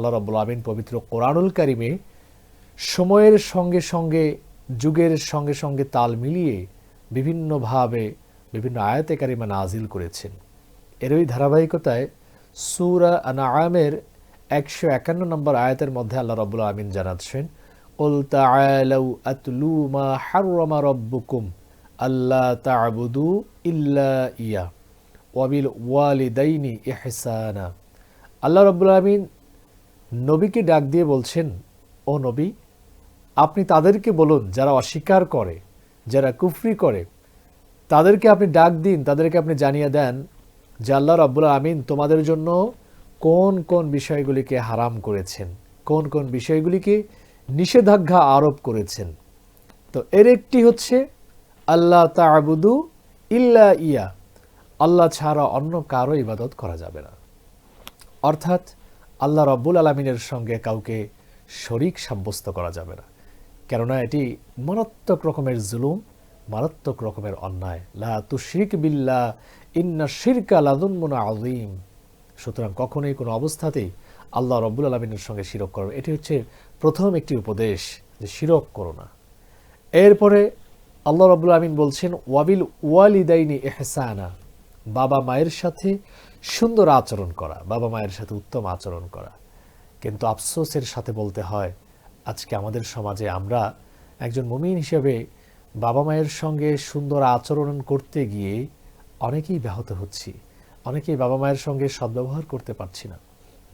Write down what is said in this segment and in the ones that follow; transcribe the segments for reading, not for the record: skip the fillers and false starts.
আল্লাহ রাব্বুল আমিন পবিত্র কোরআনুল কারিমে সময়ের সঙ্গে সঙ্গে যুগের সঙ্গে সঙ্গে তাল মিলিয়ে বিভিন্নভাবে বিভিন্ন আয়াতে কারিমা নাজিল করেছেন। এরই ধারাবাহিকতায় সূরা আনআমের 151 নম্বর আয়াতের মধ্যে আল্লাহ রাব্বুল আমিন জানাচ্ছেন, কুল তাআলাউ আতলু মা হাররামা রাব্বুকুম আল্লা তা'বুদু ইল্লা ইয়া ওয়া বিল ওয়ালিদাইনি ইহসানা। আল্লাহ রাব্বুল আমিন নবীকে ডাক দিয়ে বলছেন, ও নবী, আপনি তাদেরকে বলুন যারা অস্বীকার করে, যারা কুফরি করে, তাদেরকে আপনি ডাক দিন, তাদেরকে আপনি জানিয়ে দেন যে আল্লাহ রাব্বুল আমিন তোমাদের জন্য কোন কোন বিষয়গুলিকে হারাম করেছেন, কোন কোন বিষয়গুলিকে নিষেধাজ্ঞা আরোপ করেছেন। তো এর একটি হচ্ছে আল্লাহ তা'বুদু ইল্লা ইয়া, আল্লাহ ছাড়া অন্য কারো ইবাদত করা যাবে না। অর্থাৎ আল্লাহ রাব্বুল আলামিনের সঙ্গে কাউকে শরীক সাব্যস্ত করা যাবে না, কেননা এটি মারাত্মক রকমের জুলুম, মারাত্মক রকমের অন্যায়। লা তুশরিক বিল্লাহ ইন্না শিরকা লাযুলমুন আযীম। সুতরাং কখনোই কোনো অবস্থাতেই আল্লাহ রাব্বুল আলামিনের সঙ্গে শিরক করো, এটি হচ্ছে প্রথম একটি উপদেশ যে শিরক করো না। এরপরে আল্লাহ রাব্বুল আমিন বলছেন ওয়াবিল ওয়ালিদাইনি ইহসানা, বাবা মায়ের সাথে সুন্দর আচরণ করা, বাবা মায়ের সাথে উত্তম আচরণ করা। কিন্তু আফসোসের সাথে বলতে হয়, আজকে আমাদের সমাজে আমরা একজন মুমিন হিসেবে বাবা মায়ের সঙ্গে সুন্দর আচরণ করতে গিয়ে অনেকেই ব্যাহত হচ্ছি, অনেকেই বাবা মায়ের সঙ্গে সদ্ব্যবহার করতে পারছি না।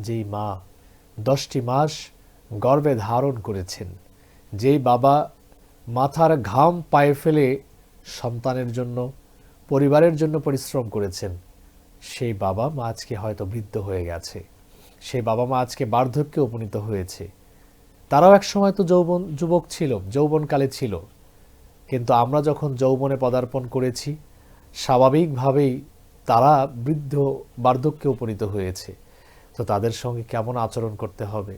যেই মা 10টি মাস গর্ভে ধারণ করেছেন, যেই বাবা মাথার ঘাম পায়ে ফেলে সন্তানের জন্য, পরিবারের জন্য পরিশ্রম করেছেন, সেই বাবা মা আজকে হয়তো বৃদ্ধ হয়ে গেছে, সেই বাবা মা আজকে বার্ধক্যে উপনীত হয়েছে। তারাও এক সময় তো যুবক ছিল, যৌবনকালে ছিল, কিন্তু আমরা যখন যৌবনে পদার্পণ করেছি স্বাভাবিকভাবেই তারা বৃদ্ধ বার্ধক্যে উপনীত হয়েছে। তো তাদের সঙ্গে কেমন আচরণ করতে হবে,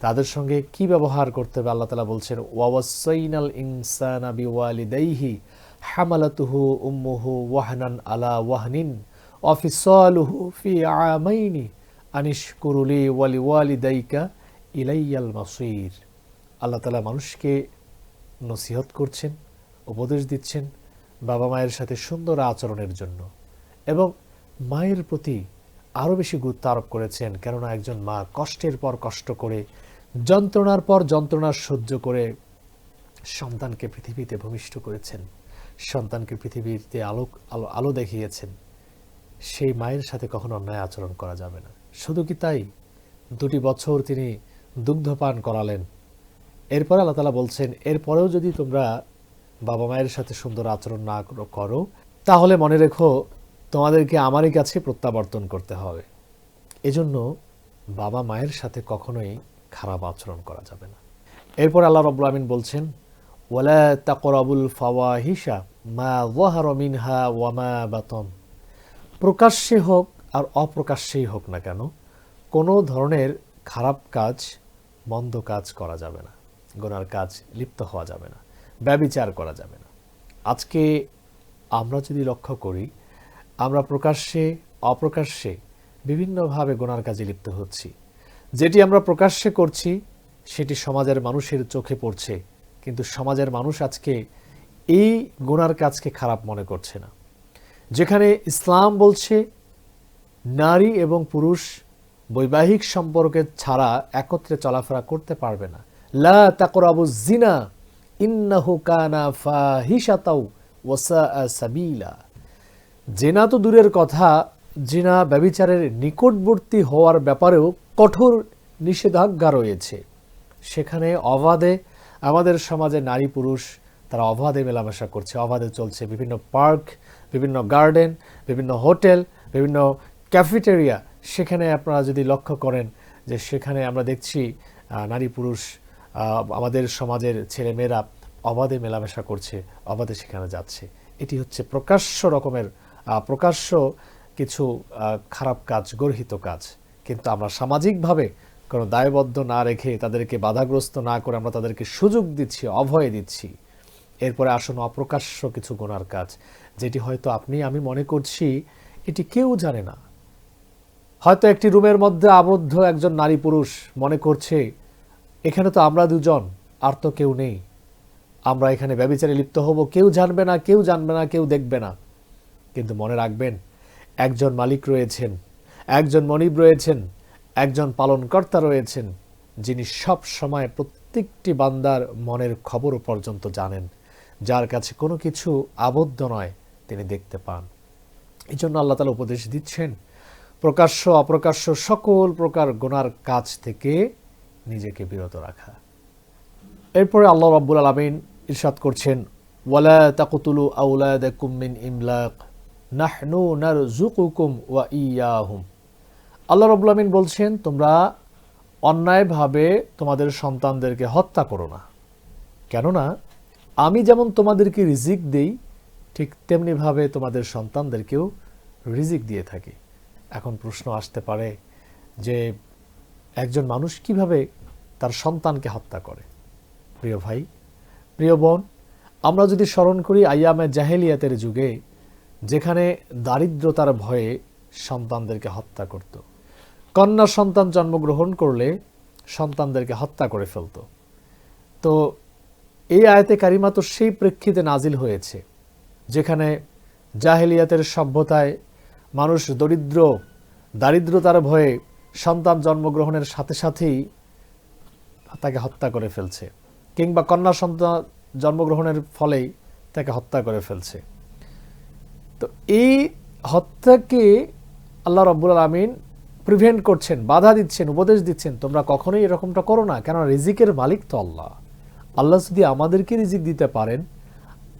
তাদের সঙ্গে কি ব্যবহার করতে হবে, আল্লাহ তাআলা বলছেন ওয়াওয়াসাইনাল ইনসানা বিওয়ালিদাইহি হামালাতুহু উম্মুহু ওয়াহনান আলা ওয়াহনিন ওয়া ফিসালুহু ফি আমাইনি আনিশকুরুলি ওয়ালিওয়ালিদাইকা ইলাইয়াল মাসির। আল্লাহ তাআলা মানুষকে নসিহত করছেন, উপদেশ দিচ্ছেন বাবা মায়ের সাথে সুন্দর আচরণের জন্য, এবং মায়ের প্রতি আরও বেশি গুরুত্ব আরোপ করেছেন, কেননা একজন মা কষ্টের পর কষ্ট করে, যন্ত্রণার পর যন্ত্রণা সহ্য করে সন্তানকে পৃথিবীতে ভূমিষ্ঠ করেছেন, সন্তানকে পৃথিবীতে আলো দেখিয়েছেন। সেই মায়ের সাথে কখনো অন্যায় আচরণ করা যাবে না। শুধু কি তাই, 2 বছর তিনি দুগ্ধপান করালেন। এরপর আল্লাহ তাআলা বলছেন, এরপরেও যদি তোমরা বাবা মায়ের সাথে সুন্দর আচরণ না করো, তাহলে মনে রেখো তোমাদেরকে আমারই কাছে প্রত্যাবর্তন করতে হবে। এজন্য বাবা মায়ের সাথে কখনোই খারাপ আচরণ করা যাবে না। এরপর আল্লাহ রাব্বুল আমিন বলছেন ওয়ালা তাকরাবুল ফাওয়াহিশা মা যাহারা মিনহা ওয়া মা বাতন। প্রকাশ্যে হোক আর অপ্রকাশ্যেই হোক না কেন, কোনো ধরনের খারাপ কাজ, মন্দ কাজ করা যাবে না, গুনার কাজ লিপ্ত হওয়া যাবে না, ব্যভিচার করা যাবে না। আজকে আমরা যদি লক্ষ্য করি, আমরা প্রকাশ্যে অপ্রকাশ্যে বিভিন্নভাবে গুনার কাজে লিপ্ত হচ্ছি। যেটি আমরা প্রকাশ্যে করছি সেটি সমাজের মানুষের চোখে পড়ছে, কিন্তু সমাজের মানুষ আজকে এই গুনার কাজকে খারাপ মনে করছে না। যেখানে ইসলাম বলছে নারী এবং পুরুষ বৈবাহিক সম্পর্কে ছাড়া একত্রে চলাফেরা করতে পারবে না। লা তাকরাবুজ জিনা ইন্নাহু কানা ফাহিশাতাও ওয়া সাআ সাবিলা। জিনা তো দূরের কথা, জিনা ব্যভিচারের নিকটবর্তী হওয়ার ব্যাপারেও কঠোর নিষেধাজ্ঞা রয়েছে। সেখানে অবাধে আমাদের সমাজে নারী পুরুষ তারা অবাধে মেলামেশা করছে, অবাধে চলছে। বিভিন্ন পার্ক, বিভিন্ন গার্ডেন, বিভিন্ন হোটেল, বিভিন্ন ক্যাফেটেরিয়া, সেখানে আপনারা যদি লক্ষ্য করেন যে সেখানে আমরা দেখছি নারী পুরুষ, আমাদের সমাজের ছেলেমেয়েরা অবাধে মেলামেশা করছে, অবাধে সেখানে যাচ্ছে। এটি হচ্ছে প্রকাশ্য কিছু খারাপ কাজ, গর্হিত কাজ। কিন্তু আমরা সামাজিকভাবে কোনো দায়বদ্ধ না রেখে, তাদেরকে বাধাগ্রস্ত না করে আমরা তাদেরকে সুযোগ দিচ্ছি, অভয় দিচ্ছি। এরপরে আসুন অপ্রকাশ্য কিছু গুনার কাজ, যেটি হয়তো আপনি আমি মনে করছি এটি কেউ জানে না, হয়তো একটি রুমের মধ্যে আবদ্ধ একজন নারী পুরুষ মনে করছে এখানে তো আমরা দুজন, আর তো কেউ নেই, আমরা এখানে ব্যভিচারে লিপ্ত হব, কেউ জানবে না, কেউ জানবে না, কেউ দেখবে না। কিন্তু মনে রাখবেন, একজন মালিক রয়েছেন, একজন মনিব রয়েছেন, একজন পালনকর্তা রয়েছেন, যিনি সব সময় প্রত্যেকটি বান্দার মনের খবর পর্যন্ত জানেন, যার কাছে কোনো কিছু আবদ্ধ নয়, তিনি দেখতে পান। এই জন্য আল্লাহ তাআলা উপদেশ দিচ্ছেন প্রকাশ্য অপ্রকাশ্য সকল প্রকার গুনার কাজ থেকে নিজেকে বিরত রাখা। এরপরে আল্লাহ রাব্বুল আলামিন ইরশাদ করছেন, ওয়ালা তাকতুলু আওলাদাকুম মিন ইমলাক নাহনু নারযুকুকুম ওয়া ইয়াহুম। আল্লাহ রাব্বুল আলামিন বলছেন, তোমরা অন্যায়ভাবে তোমাদের সন্তানদেরকে হত্যা করো না, কেননা আমি যেমন তোমাদেরকে রিজিক দেই, ঠিক তেমনিভাবে তোমাদের সন্তানদেরকেও রিজিক দিয়ে থাকি। এখন প্রশ্ন আসতে পারে যে একজন মানুষ কিভাবে তার সন্তানকে হত্যা করে? প্রিয় ভাই, প্রিয় বোন, আমরা যদি স্মরণ করি আইয়ামে জাহেলিয়াতের যুগে, যেখানে দারিদ্রতার ভয়ে সন্তানদেরকে হত্যা করত, কন্যা সন্তান জন্মগ্রহণ করলে সন্তানদেরকে হত্যা করে ফেলত। তো এই আয়াতে কারিমা তো সেই প্রেক্ষিতে নাজিল হয়েছে, যেখানে জাহেলিয়াতের সভ্যতায় মানুষ দারিদ্রতার ভয়ে সন্তান জন্মগ্রহণের সাথে সাথেই তাকে হত্যা করে ফেলছে, কিংবা কন্যা সন্তান জন্মগ্রহণের ফলেই তাকে হত্যা করে ফেলছে। তো এই হত্যাকে আল্লাহ রাব্বুল আলামিন প্রিভেন্ট করছেন, বাধা দিচ্ছেন, উপদেশ দিচ্ছেন, তোমরা কখনোই এরকমটা করো না, কেননা রিজিকের মালিক তো আল্লাহ। আল্লাহ যদি আমাদেরকে রিজিক দিতে পারেন,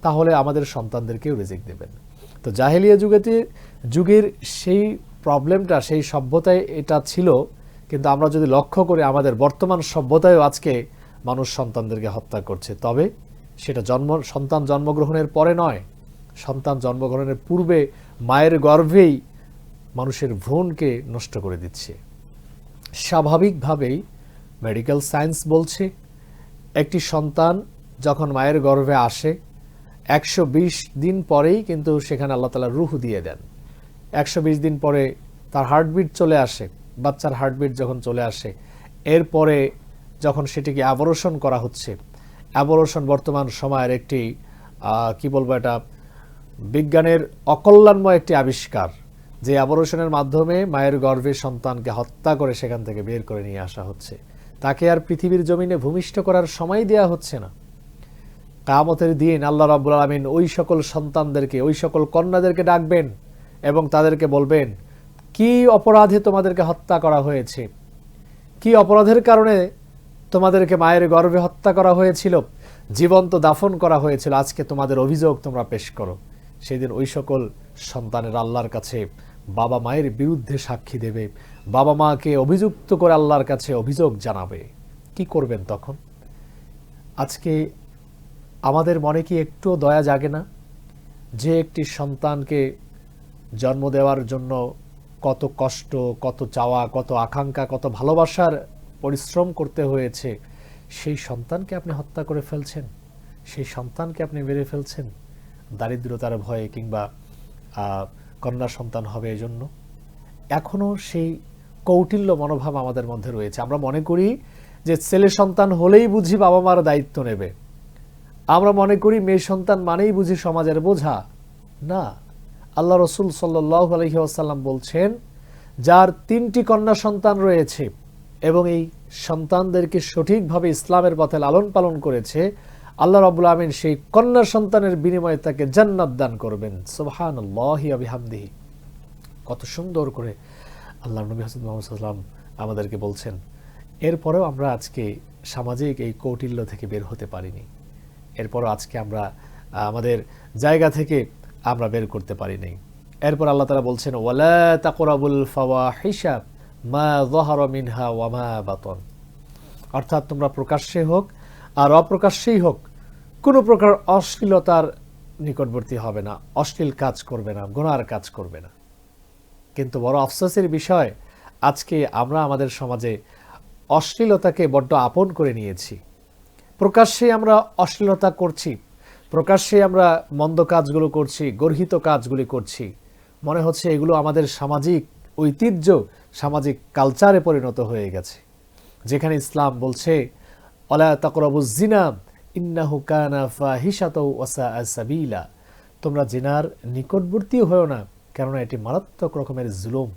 তাহলে আমাদের সন্তানদেরকেও রিজিক দেবেন। তো জাহেলিয়া যুগের সেই প্রবলেমটা, সেই সভ্যতায় এটা ছিল। কিন্তু আমরা যদি লক্ষ্য করি, আমাদের বর্তমান সভ্যতায়ও আজকে মানুষ সন্তানদেরকে হত্যা করছে, তবে সেটা সন্তান জন্মগ্রহণের পরে নয়, সন্তান জন্মগ্রহণের পূর্বে মায়ের গর্ভেই মানুষের ভ্রূণকে নষ্ট করে দিচ্ছে। স্বাভাবিকভাবেই মেডিকেল সায়েন্স বলছে, একটি সন্তান যখন মায়ের গর্ভে আসে 120 দিন পরেই কিন্তু সেখানে আল্লাহ তাআলা রূহ দিয়ে দেন। 120 দিন পরে তার হার্টবিট চলে আসে, বাচ্চার হার্টবিট যখন চলে আসে, এরপরে যখন সেটিকে অ্যাবর্শন করা হচ্ছে, অ্যাবর্শন বর্তমান সময়ের একটি কি বলবো, এটা বিজ্ঞানের অকল্যাণময় একটি আবিষ্কার, যে অ্যাবর্শনের মাধ্যমে মায়ের গর্ভে সন্তানকে হত্যা করে সেখান থেকে বের করে নিয়ে আসা হচ্ছে। তাকে আর পৃথিবীর জমিনে ভূমিষ্ঠ করার সময় দেয়া হচ্ছে না। কিয়ামতের দিন আল্লাহ রাব্বুল আলামিন ওই সকল সন্তানদেরকে, ওই সকল কন্যাদেরকে ডাকবেন এবং তাদেরকে বলবেন, কি অপরাধে তোমাদেরকে হত্যা করা হয়েছে, কি অপরাধের কারণে তোমাদেরকে মায়ের গর্ভে হত্যা করা হয়েছিল, জীবন্ত দাফন করা হয়েছিল, আজকে তোমাদের অভিযোগ তোমরা পেশ করো। সেদিন ওই সকল সন্তানের আল্লাহর কাছে বাবা মায়ের বিরুদ্ধে সাক্ষী দেবে, বাবা মাকে অভিযুক্ত করে আল্লাহর কাছে অভিযোগ জানাবে। কি করবেন তখন? আজকে আমাদের মনে কি একটু দয়া জাগে না, যে একটি সন্তানকে জন্ম দেওয়ার জন্য কত কষ্ট, কত চাওয়া, কত আকাঙ্ক্ষা, কত ভালোবাসার পরিশ্রম করতে হয়েছে, সেই সন্তানকে আপনি হত্যা করে ফেলছেন, সেই সন্তানকে আপনি মেরে ফেলছেন দারিদ্রতার ভয়ে, কিংবা কন্যা সন্তান হবে এজন্য। এখনও সেই কৌটিল্য মনোভাব আমাদের মধ্যে রয়েছে। আমরা মনে করি যে ছেলে সন্তান হলেই বুঝি বাবা মার দায়িত্ব নেবে, আমরা মনে করি মেয়ে সন্তান মানেই বুঝি সমাজের বোঝা। না, আল্লাহ রসুল সাল্লাল্লাহু আলাইহি ওয়াসাল্লাম বলছেন, যার 3টি কন্যা সন্তান রয়েছে এবং এই সন্তানদেরকে সঠিকভাবে ইসলামের পথে লালন পালন করেছে, আল্লাহ রাব্বুল আমিন সেই কন্যা সন্তানের বিনিময়ে তাকে জান্নাত দান করবেন। সুবহানাল্লাহি ওয়া বিহামদিহি। কত সুন্দর করে আল্লাহ নবী হযরত মুহাম্মদ সাল্লাল্লাহু আলাইহি ওয়াসাল্লাম আমাদেরকে বলছেন। এরপরেও আমরা আজকে সামাজিক এই কৌটিল্য থেকে বের হতে পারিনি, এরপরও আজকে আমরা আমাদের জায়গা থেকে আমরা বের করতে পারিনি। এরপর আল্লাহ তাআলা বলছেন, ওয়ালা তাকরাবুল ফাওয়াহিশা মা যাহারা মিনহা ওয়া মা বাতন। অর্থাৎ তোমরা প্রকাশ্যে হোক আর অপ্রকাশ্যেই হোক কোনো প্রকার অশ্লীলতার নিকটবর্তী হবে না, অশ্লীল কাজ করবে না, গুনার কাজ করবে না। কিন্তু বড় আফসোসের বিষয়, আজকে আমরা আমাদের সমাজে অশ্লীলতাকে বড্ড আপন করে নিয়েছি। প্রকাশ্যে আমরা অশ্লীলতা করছি, প্রকাশ্যে আমরা মন্দ কাজগুলো করছি, গর্হিত কাজগুলি করছি। মনে হচ্ছে এগুলো আমাদের সামাজিক ঐতিহ্য, সামাজিক কালচারে পরিণত হয়ে গেছে, যেখানে ইসলাম বলছে ওয়ালা তাকরাবুজ জিনা ইন্নাহু কানা ফাহিশাতাও ওয়া সাআ সাবিলা, তোমরা জিনার নিকটবর্তী হও না, কেননা এটি মারাত্মক রকমের জুলুম